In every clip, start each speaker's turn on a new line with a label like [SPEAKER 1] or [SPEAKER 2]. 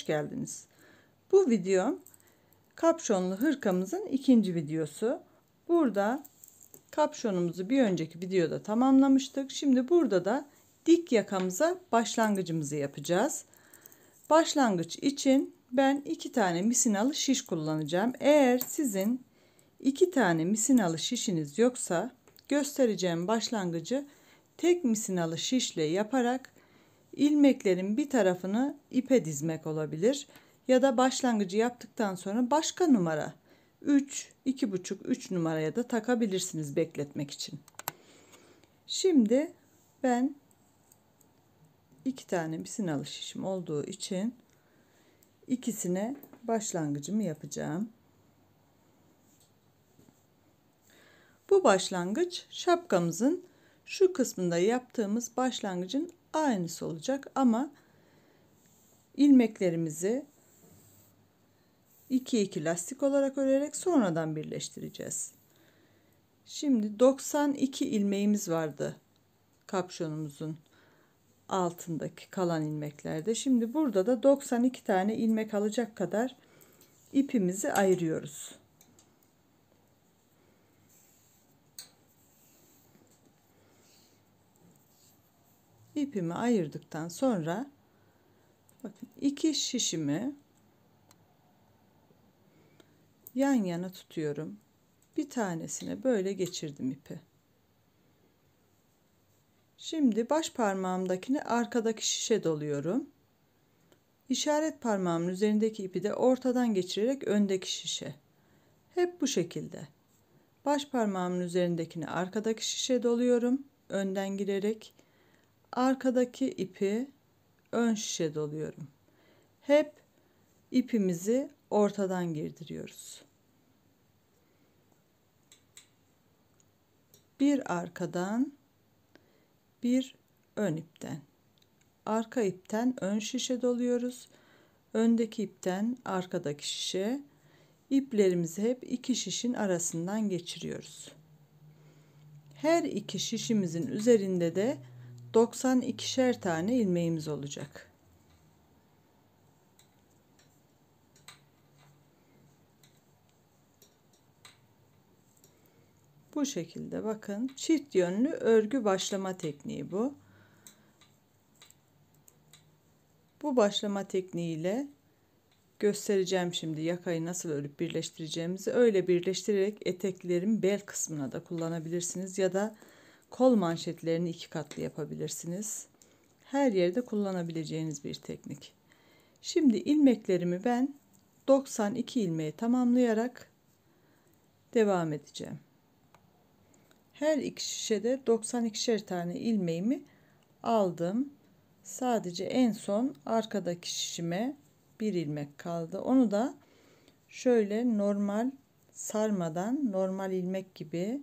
[SPEAKER 1] hoş geldiniz. Bu videom kapşonlu hırkamızın ikinci videosu. Burada kapşonumuzu bir önceki videoda tamamlamıştık. Şimdi burada da dik yakamıza başlangıcımızı yapacağız. Başlangıç için ben 2 tane misinalı şiş kullanacağım. Eğer sizin 2 tane misinalı şişiniz yoksa göstereceğim başlangıcı tek misinalı şişle yaparak ilmeklerin bir tarafını ipe dizmek olabilir. Ya da başlangıcı yaptıktan sonra başka numara 3, 2,5, 3 numaraya da takabilirsiniz bekletmek için. Şimdi ben 2 tane misinalı şişim olduğu için ikisine başlangıcımı yapacağım. Bu başlangıç şapkamızın şu kısmında yaptığımız başlangıcın aynısı olacak ama ilmeklerimizi 2 lastik olarak örerek sonradan birleştireceğiz. Şimdi 92 ilmeğimiz vardı kapşonumuzun altındaki kalan ilmeklerde. Şimdi burada da 92 tane ilmek alacak kadar ipimizi ayırıyoruz. İpimi ayırdıktan sonra bakın 2 şişimi yan yana tutuyorum. Bir tanesine böyle geçirdim ipi. Şimdi baş parmağımdakini arkadaki şişe doluyorum. İşaret parmağımın üzerindeki ipi de ortadan geçirerek öndeki şişe. Hep bu şekilde. Baş parmağımın üzerindekini arkadaki şişe doluyorum. Önden girerek arkadaki ipi ön şişe doluyorum. Hep ipimizi ortadan girdiriyoruz. Bir arkadan, bir ön ipten. Arka ipten ön şişe doluyoruz. Öndeki ipten arkadaki şişe. İplerimizi hep 2 şişin arasından geçiriyoruz. Her 2 şişimizin üzerinde de 92'şer tane ilmeğimiz olacak. Bu şekilde bakın, çift yönlü örgü başlama tekniği bu. Bu başlama tekniğiyle göstereceğim şimdi yakayı nasıl örüp birleştireceğimizi. Öyle birleştirerek eteklerin bel kısmına da kullanabilirsiniz ya da kol manşetlerini 2 katlı yapabilirsiniz. Her yerde kullanabileceğiniz bir teknik. Şimdi ilmeklerimi ben 92 ilmeği tamamlayarak devam edeceğim. Her 2 şişede 92'şer tane ilmeğimi aldım. Sadece en son arkadaki şişime bir ilmek kaldı. Onu da şöyle normal sarmadan normal ilmek gibi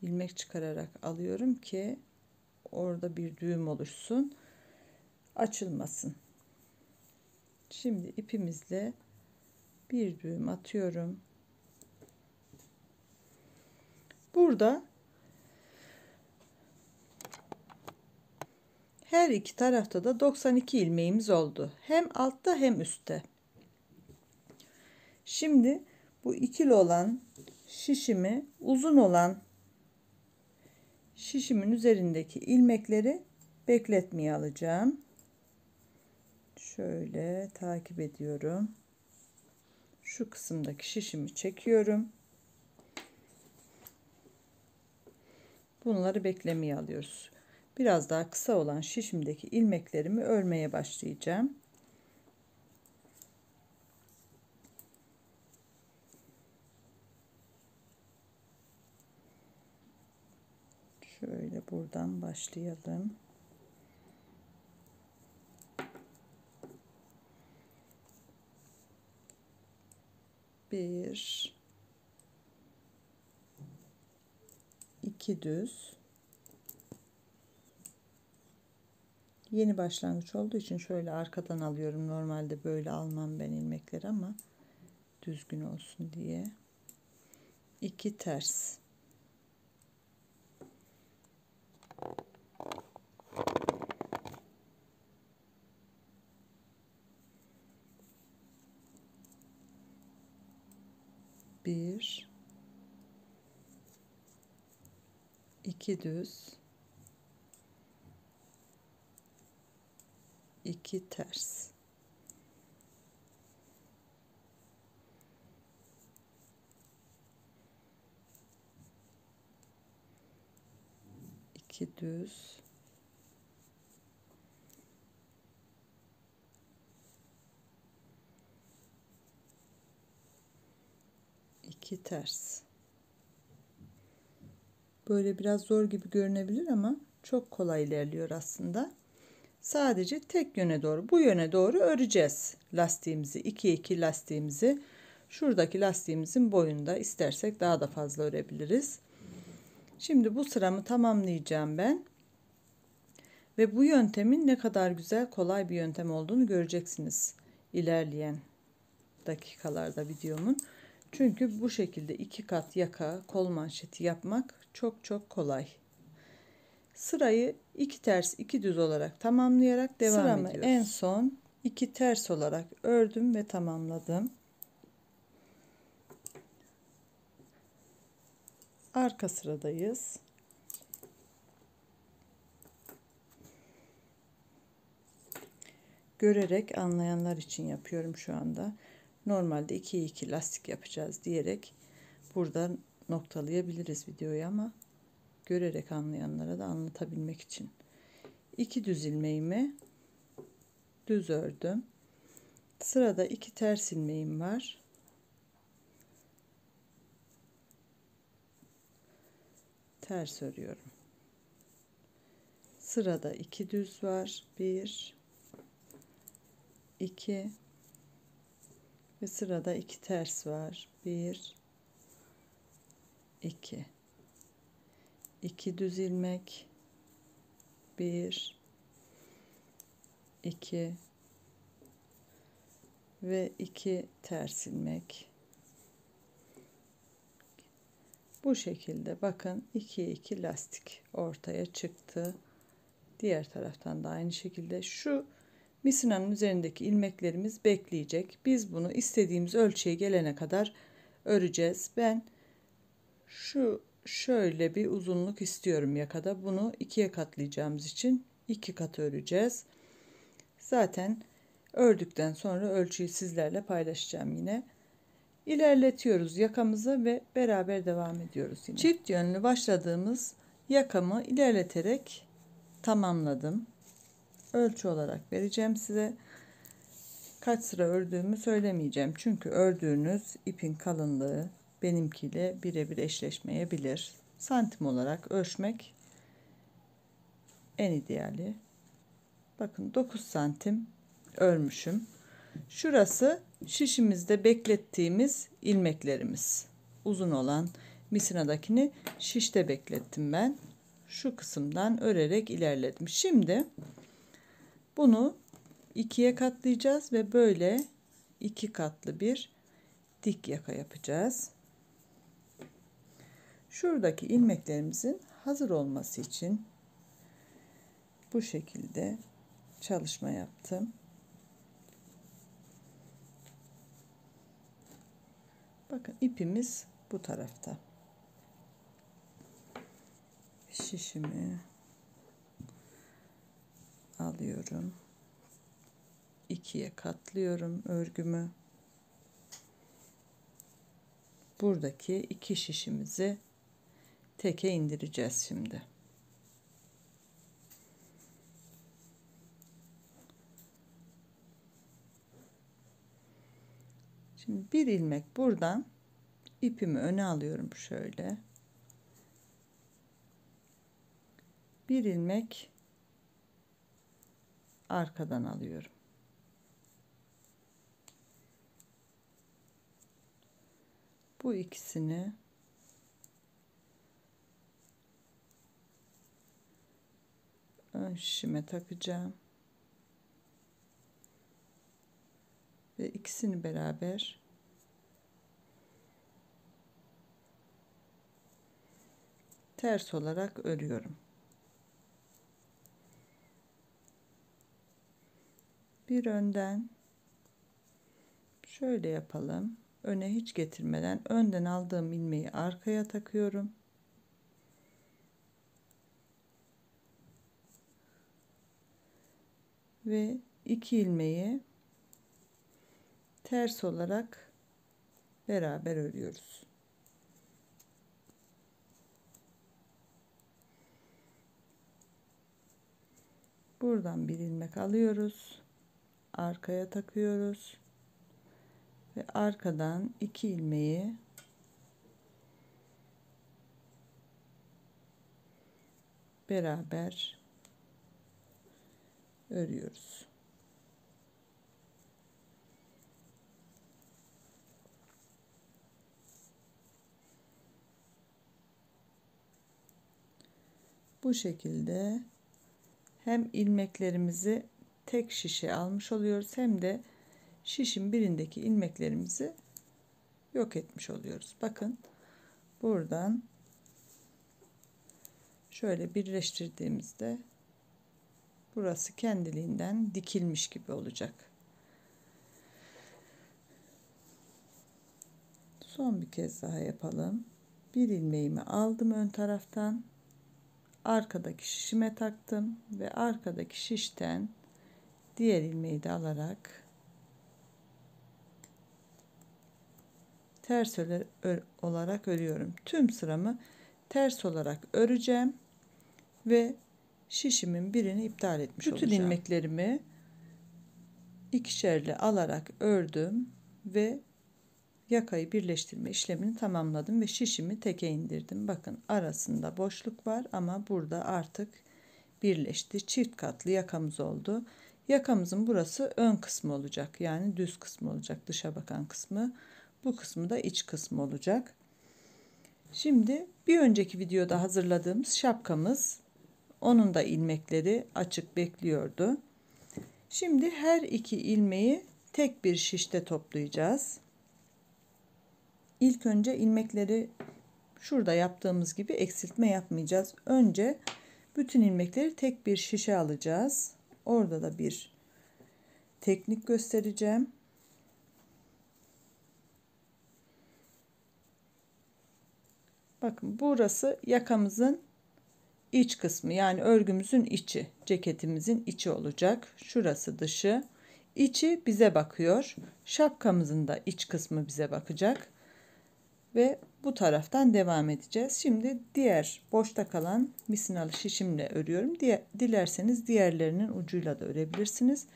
[SPEAKER 1] ilmek çıkararak alıyorum ki orada bir düğüm oluşsun, açılmasın. Şimdi ipimizle bir düğüm atıyorum. Burada her iki tarafta da 92 ilmeğimiz oldu. Hem altta hem üstte. Şimdi bu ikili olan şişimi, uzun olan şişimin üzerindeki ilmekleri bekletmeye alacağım. Şöyle takip ediyorum. Şu kısımdaki şişimi çekiyorum. Bunları beklemeye alıyoruz. Biraz daha kısa olan şişimdeki ilmeklerimi örmeye başlayacağım. Şöyle buradan başlayalım. Bir, iki düz. Yeni başlangıç olduğu için şöyle arkadan alıyorum. Normalde böyle almam ben ilmekleri ama düzgün olsun diye. 2 ters. 1 2 düz, 2 ters. İki düz, 2 ters. Böyle biraz zor gibi görünebilir ama çok kolay ilerliyor aslında. Sadece tek yöne doğru, bu yöne doğru öreceğiz lastiğimizi. 2 2 lastiğimizi şuradaki lastiğimizin boyunda, istersek daha da fazla örebiliriz. Şimdi bu sıramı tamamlayacağım ben. Ve bu yöntemin ne kadar güzel, kolay bir yöntem olduğunu göreceksiniz ilerleyen dakikalarda videomun. Çünkü bu şekilde 2 kat yaka, kol manşeti yapmak çok kolay. Sırayı 2 ters 2 düz olarak tamamlayarak devam ediyoruz. En son 2 ters olarak ördüm ve tamamladım. Arka sıradayız. Görerek anlayanlar için yapıyorum şu anda. Normalde 2'ye 2 lastik yapacağız diyerek burada noktalayabiliriz videoyu ama görerek anlayanlara da anlatabilmek için. 2 düz ilmeğimi düz ördüm. Sırada 2 ters ilmeğim var. Ters örüyorum. Sırada 2 düz var. 1 2 ve sırada 2 ters var. 1 2 2 düz ilmek, 1 2 ve 2 ters ilmek. Bu şekilde bakın 2'ye 2 lastik ortaya çıktı. Diğer taraftan da aynı şekilde şu misinanın üzerindeki ilmeklerimiz bekleyecek. Biz bunu istediğimiz ölçüye gelene kadar öreceğiz. Ben şöyle bir uzunluk istiyorum yakada. Bunu ikiye katlayacağımız için 2 kat öreceğiz. Zaten ördükten sonra ölçüyü sizlerle paylaşacağım yine. İlerletiyoruz yakamızı ve beraber devam ediyoruz yine. Çift yönlü başladığımız yakamı ilerleterek tamamladım. Ölçü olarak vereceğim size. Kaç sıra ördüğümü söylemeyeceğim. Çünkü ördüğünüz ipin kalınlığı benimkiyle birebir eşleşmeyebilir. Santim olarak ölçmek en ideali. Bakın 9 santim örmüşüm. Şurası şişimizde beklettiğimiz ilmeklerimiz. Uzun olan misinadakini şişte beklettim ben. Şu kısımdan örerek ilerledim. Şimdi bunu ikiye katlayacağız ve böyle 2 katlı bir dik yaka yapacağız. Şuradaki ilmeklerimizin hazır olması için bu şekilde çalışma yaptım. Bakın ipimiz bu tarafta. Şişimi alıyorum. İkiye katlıyorum örgümü. Buradaki 2 şişimizi teke indireceğiz şimdi. Şimdi bir ilmek buradan ipimi öne alıyorum şöyle. Bir ilmek arkadan alıyorum. Bu ikisini ön şişime takacağım. Ve ikisini beraber ters olarak örüyorum. Bir önden şöyle yapalım. öne hiç getirmeden önden aldığım ilmeği arkaya takıyorum. Ve 2 ilmeği ters olarak beraber örüyoruz. Buradan bir ilmek alıyoruz. Arkaya takıyoruz. Ve arkadan 2 ilmeği beraber örüyoruz. Bu şekilde hem ilmeklerimizi tek şişe almış oluyoruz hem de şişin birindeki ilmeklerimizi yok etmiş oluyoruz. Bakın buradan şöyle birleştirdiğimizde burası kendiliğinden dikilmiş gibi olacak. Son bir kez daha yapalım. Bir ilmeğimi aldım ön taraftan, arkadaki şişime taktım ve arkadaki şişten diğer ilmeği de alarak ters olarak örüyorum. Tüm sıramı ters olarak öreceğim ve şişimin birini iptal etmiş olacağım. Bütün ilmeklerimi ikişerli alarak ördüm ve yakayı birleştirme işlemini tamamladım ve şişimi teke indirdim. Bakın arasında boşluk var ama burada artık birleşti. Çift katlı yakamız oldu. Yakamızın burası ön kısmı olacak. Yani düz kısmı olacak. Dışa bakan kısmı. Bu kısmı da iç kısmı olacak. Şimdi bir önceki videoda hazırladığımız şapkamız, onun da ilmekleri açık bekliyordu. Şimdi her iki ilmeği tek bir şişte toplayacağız. İlk önce ilmekleri şurada yaptığımız gibi eksiltme yapmayacağız. Önce bütün ilmekleri tek bir şişe alacağız. Orada da bir teknik göstereceğim. Bakın burası yakamızın iç kısmı, yani örgümüzün içi, ceketimizin içi olacak. Şurası dışı. İçi bize bakıyor. Şapkamızın da iç kısmı bize bakacak. Ve bu taraftan devam edeceğiz. Şimdi diğer boşta kalan misinalı şişimle örüyorum. Dilerseniz diğerlerinin ucuyla da örebilirsiniz.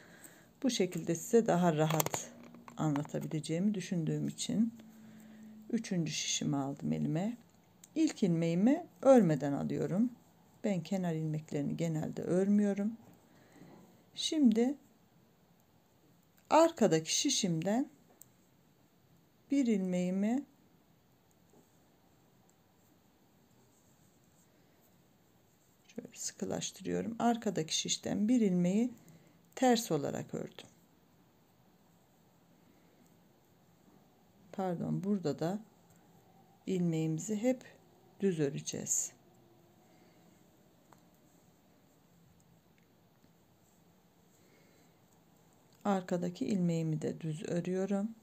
[SPEAKER 1] Bu şekilde size daha rahat anlatabileceğimi düşündüğüm için 3. şişimi aldım elime. İlk ilmeğimi örmeden alıyorum. Ben kenar ilmeklerini genelde örmüyorum. Şimdi arkadaki şişimden bir ilmeğimi şöyle sıkılaştırıyorum. Arkadaki şişten bir ilmeği ters olarak ördüm. Pardon, burada da ilmeğimizi hep düz öreceğiz. Arkadaki ilmeğimi de düz örüyorum.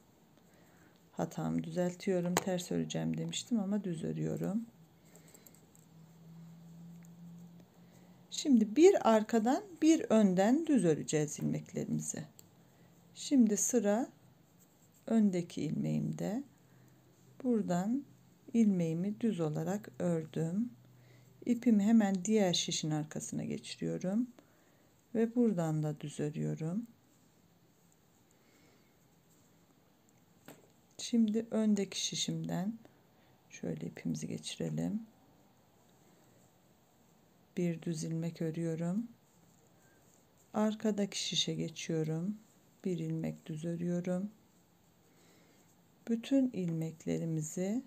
[SPEAKER 1] Hatamı düzeltiyorum. Ters öreceğim demiştim ama düz örüyorum. Şimdi bir arkadan bir önden düz öreceğiz ilmeklerimizi. Şimdi sıra öndeki ilmeğimde. Buradan ilmeğimi düz olarak ördüm. İpimi hemen diğer şişin arkasına geçiriyorum ve buradan da düz örüyorum. Şimdi öndeki şişimden şöyle ipimizi geçirelim. Bir düz ilmek örüyorum. Arkadaki şişe geçiyorum. Bir ilmek düz örüyorum. Bütün ilmeklerimizi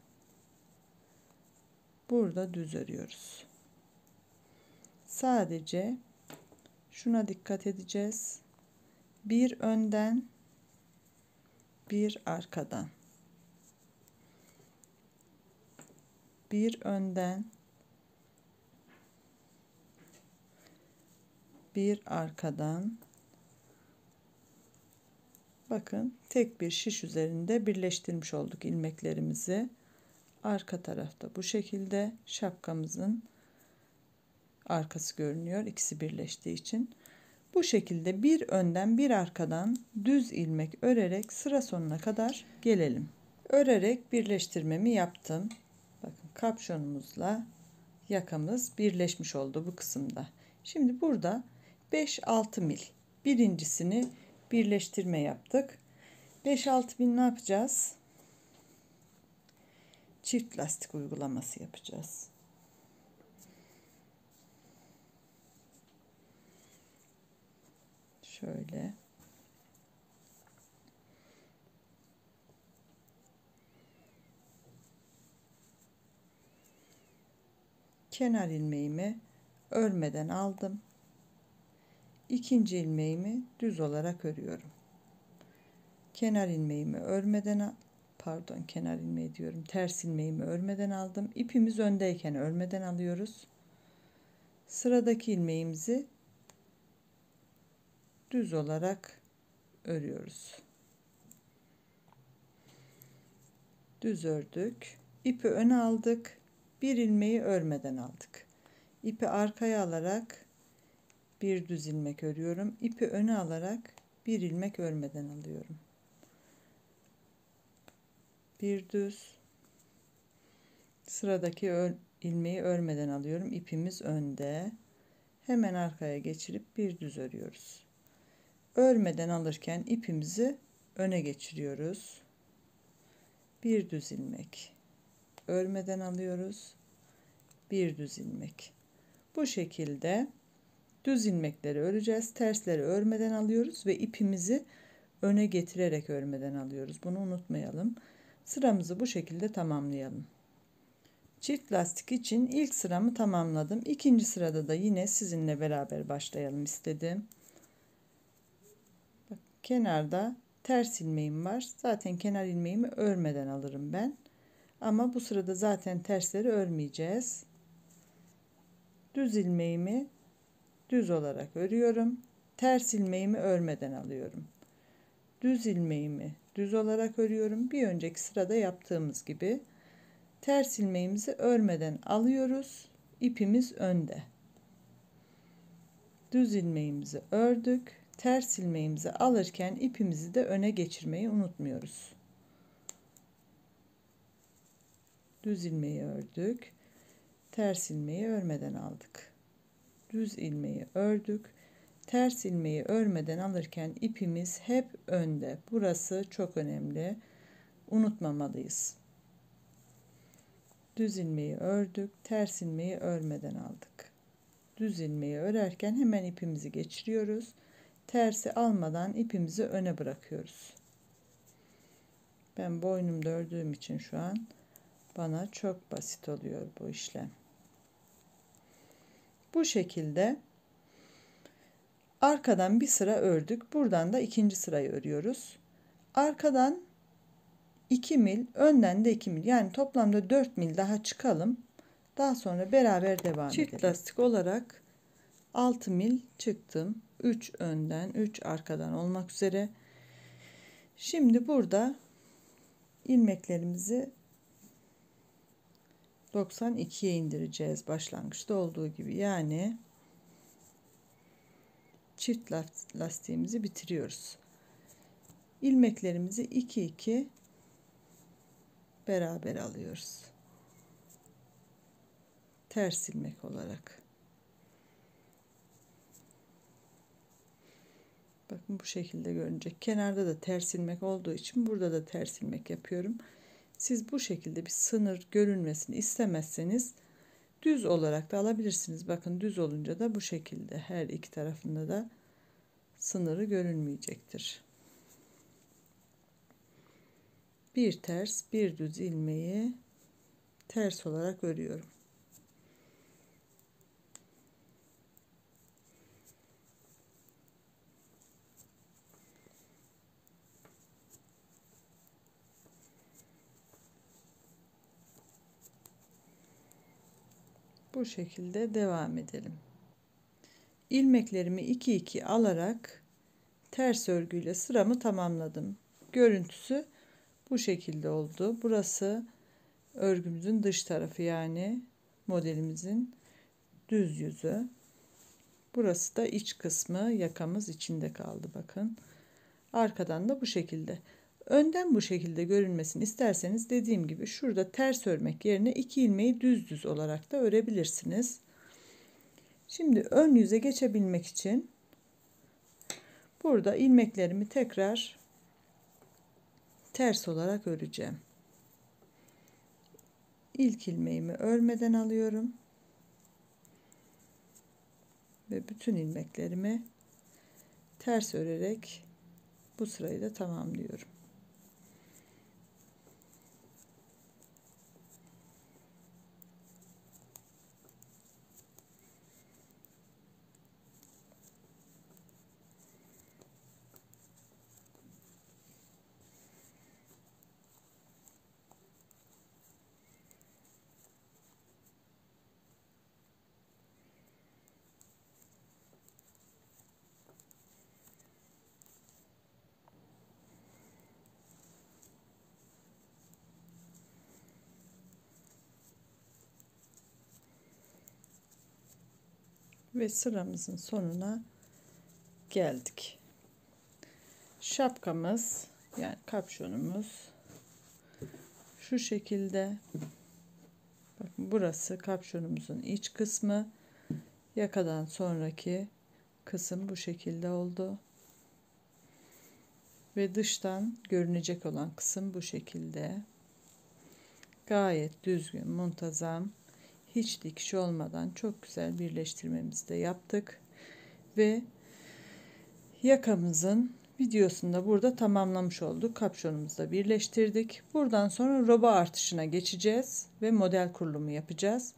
[SPEAKER 1] burada düz örüyoruz. Sadece şuna dikkat edeceğiz. Bir önden, bir arkadan. Bir önden, bir arkadan Bakın tek bir şiş üzerinde birleştirmiş olduk ilmeklerimizi. Arka tarafta bu şekilde şapkamızın arkası görünüyor, ikisi birleştiği için. Bu şekilde bir önden bir arkadan düz ilmek örerek sıra sonuna kadar gelelim. Örerek birleştirmemi yaptım. Bakın kapşonumuzla yakamız birleşmiş oldu bu kısımda. Şimdi burada 5-6 mil birincisini birleştirme yaptık. 5-6 mil ne yapacağız? Çift lastik uygulaması yapacağız. Şöyle. Kenar ilmeğimi örmeden aldım. İkinci ilmeğimi düz olarak örüyorum. Kenar ilmeğimi örmeden kenar ilmeği diyorum. Ters ilmeğimi örmeden aldım. İpimiz öndeyken örmeden alıyoruz. Sıradaki ilmeğimizi düz olarak örüyoruz. Düz ördük. İpi öne aldık. Bir ilmeği örmeden aldık. İpi arkaya alarak bir düz ilmek örüyorum. İpi öne alarak bir ilmek örmeden alıyorum. Bir düz, sıradaki ilmeği örmeden alıyorum. İpimiz önde. Hemen arkaya geçirip bir düz örüyoruz. Örmeden alırken ipimizi öne geçiriyoruz. Bir düz ilmek örmeden alıyoruz. Bir düz ilmek. Bu şekilde düz ilmekleri öreceğiz. Tersleri örmeden alıyoruz ve ipimizi öne getirerek örmeden alıyoruz. Bunu unutmayalım. Sıramızı bu şekilde tamamlayalım. Çift lastik için ilk sıramı tamamladım. İkinci sırada da yine sizinle beraber başlayalım istedim. Bak, kenarda ters ilmeğim var. Zaten kenar ilmeğimi örmeden alırım ben. Ama bu sırada zaten tersleri örmeyeceğiz. Düz ilmeğimi düz olarak örüyorum. Ters ilmeğimi örmeden alıyorum. Düz ilmeğimi düz olarak örüyorum. Bir önceki sırada yaptığımız gibi ters ilmeğimizi örmeden alıyoruz. İpimiz önde. Düz ilmeğimizi ördük. Ters ilmeğimizi alırken ipimizi de öne geçirmeyi unutmuyoruz. Düz ilmeği ördük. Ters ilmeği örmeden aldık. Düz ilmeği ördük. Ters ilmeği örmeden alırken ipimiz hep önde. Burası çok önemli. Unutmamalıyız. Düz ilmeği ördük. Ters ilmeği örmeden aldık. Düz ilmeği örerken hemen ipimizi geçiriyoruz. Tersi almadan ipimizi öne bırakıyoruz. Ben boynumda ördüğüm için şu an bana çok basit oluyor bu işlem. Bu şekilde arkadan bir sıra ördük. Buradan da ikinci sırayı örüyoruz. Arkadan 2 mil, önden de 2 mil. Yani toplamda 4 mil daha çıkalım. Daha sonra beraber devam edelim. Çift lastik olarak 6 mil çıktım. 3 önden, 3 arkadan olmak üzere. Şimdi burada ilmeklerimizi 92'ye indireceğiz başlangıçta olduğu gibi. Yani çift lastiğimizi bitiriyoruz. İlmeklerimizi 2-2 beraber alıyoruz. Ters ilmek olarak. Bakın bu şekilde görünecek. Kenarda da ters ilmek olduğu için burada da ters ilmek yapıyorum. Siz bu şekilde bir sınır görünmesini istemezseniz düz olarak da alabilirsiniz. Bakın düz olunca da bu şekilde her iki tarafında da sınırı görünmeyecektir. Bir ters bir düz ilmeği ters olarak örüyorum. Bu şekilde devam edelim. İlmeklerimi 2-2 alarak ters örgüyle sıramı tamamladım. Görüntüsü bu şekilde oldu. Burası örgümüzün dış tarafı, yani modelimizin düz yüzü. Burası da iç kısmı, yakamız içinde kaldı bakın. Arkadan da bu şekilde. Önden bu şekilde görünmesini isterseniz dediğim gibi şurada ters örmek yerine 2 ilmeği düz olarak da örebilirsiniz. Şimdi ön yüze geçebilmek için burada ilmeklerimi tekrar ters olarak öreceğim. İlk ilmeğimi örmeden alıyorum ve bütün ilmeklerimi ters örerek bu sırayı da tamamlıyorum. Ve sıramızın sonuna geldik. Şapkamız, yani kapşonumuz şu şekilde. Bakın burası kapşonumuzun iç kısmı. Yakadan sonraki kısım bu şekilde oldu. Ve dıştan görünecek olan kısım bu şekilde. Gayet düzgün, muntazam, hiç dikiş olmadan çok güzel birleştirmemizi de yaptık. Ve yakamızın videosunu da burada tamamlamış olduk. Kapşonumuzu da birleştirdik. Buradan sonra roba artışına geçeceğiz ve model kurulumu yapacağız.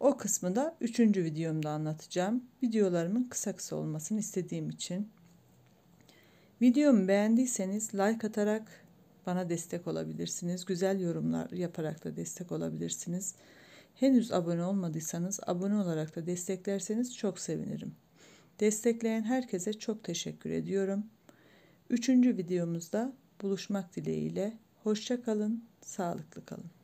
[SPEAKER 1] O kısmı da 3. videomda anlatacağım. Videolarımın kısa kısa olmasını istediğim için. Videomu beğendiyseniz like atarak bana destek olabilirsiniz. Güzel yorumlar yaparak da destek olabilirsiniz. Henüz abone olmadıysanız abone olarak da desteklerseniz çok sevinirim. Destekleyen herkese çok teşekkür ediyorum. 3. videomuzda buluşmak dileğiyle. Hoşça kalın, sağlıklı kalın.